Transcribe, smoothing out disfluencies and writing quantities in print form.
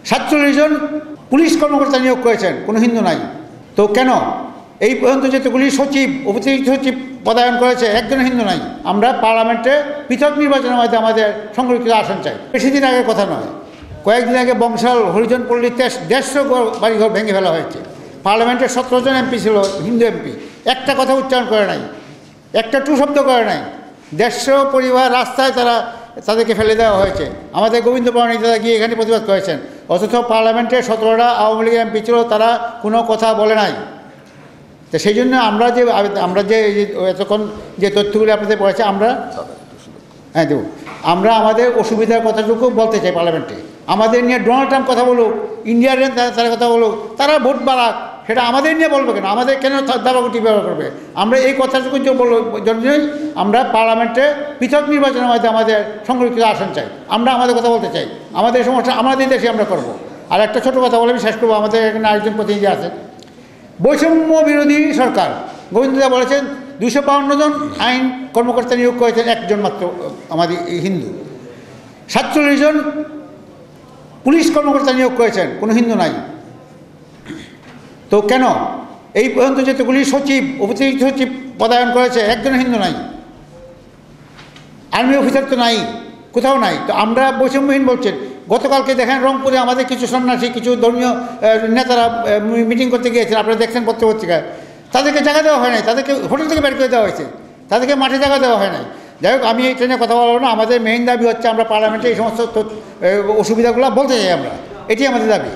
47 জন police কর্মকর্তা নিয়োগ করেছেন, কোনো হিন্দু নাই। তো কেন এই পর্যন্ত যতগুলি সচিব, অতিরিক্ত সচিব পদায়ন করেছে, একজন হিন্দু নাই। আমরা পার্লামেন্টে পৃথক নির্বাচনের মাধ্যমে আমাদের সংরক্ষিত আসন চাই। বেশি দিন আগের কথা নয়, কয়েকদিন আগে বংশাল হরিজন পল্লীতে 150 বাড়িঘর ভেঙে ফেলা হয়েছে। পার্লামেন্টের 17 জন এমপি ছিল, হিন্দু এমপি, একটা কথা উচ্চারণ করে নাই, একটা টু শব্দ করে নাই। 150 পরিবার রাস্তায় তাদেরকে ফেলে দেওয়া হয়েছে। আমাদের গোবিন্দ পাওয়ানি দাদা গিয়ে এখানে প্রতিবাদ করেছেন, অথচ পার্লামেন্টের 17টা আওয়ামী লীগের এমপি ছিল, তারা কোনো কথা বলে নাই। তো সেই জন্য আমরা যে এতক্ষণ যে তথ্যগুলি আপনাদের পড়েছে, দেবো, আমরা আমাদের অসুবিধার কথাটুকু বলতে চাই পার্লামেন্টে। আমাদের নিয়ে ডোনাল্ড ট্রাম্প কথা বলুক, ইন্ডিয়ার তারা কথা বলুক, তারা ভোট বাড়াক, সেটা আমাদের নিয়ে বলবে কেন, আমাদের কেন দাবাগুটি ব্যবহার করবে? আমরা এই কথাটুকু জন্যই আমরা পার্লামেন্টে পৃথক নির্বাচনের মাধ্যমে আমাদের সংরক্ষিত আসন চাই। আমরা আমাদের কথা বলতে চাই, আমাদের সমস্যা আমাদের দেশে আমরা করব। আর একটা ছোটো কথা বলে আমি শেষ করবো। আমাদের এখানে আরেকজন প্রতিনিধি আছেন, বৈষম্য বিরোধী সরকার গোবিন্দদা বলেছেন 252 জন আইন কর্মকর্তা নিয়োগ করেছেন, একজন মাত্র আমাদের হিন্দু। 47 জন পুলিশ কর্মকর্তা নিয়োগ করেছেন, কোনো হিন্দু নাই। তো কেন এই পর্যন্ত যতগুলি সচিব, অতিরিক্ত সচিব পদায়ন করেছে, একজন হিন্দু নাই। আর্মি অফিসার তো নাই, কোথাও নাই। তো আমরা বৈষম্যহীন বলছেন। গতকালকে দেখেন রংপুরে আমাদের কিছু সন্ন্যাসী, কিছু ধর্মীয় নেতারা মিটিং করতে গিয়েছেন, আপনারা দেখছেন পত্রিকায়। তাদেরকে জায়গা দেওয়া হয় নাই, তাদেরকে হোটেল থেকে বের করে দেওয়া হয়েছে, তাদেরকে মাঠে জায়গা দেওয়া হয় নাই। যাই হোক, আমি এই ট্রেনে কথা বলবো না। আমাদের মেইন দাবি হচ্ছে আমরা পার্লামেন্টে এই সমস্ত অসুবিধাগুলো বলতে চাই, আমরা এটি আমাদের দাবি।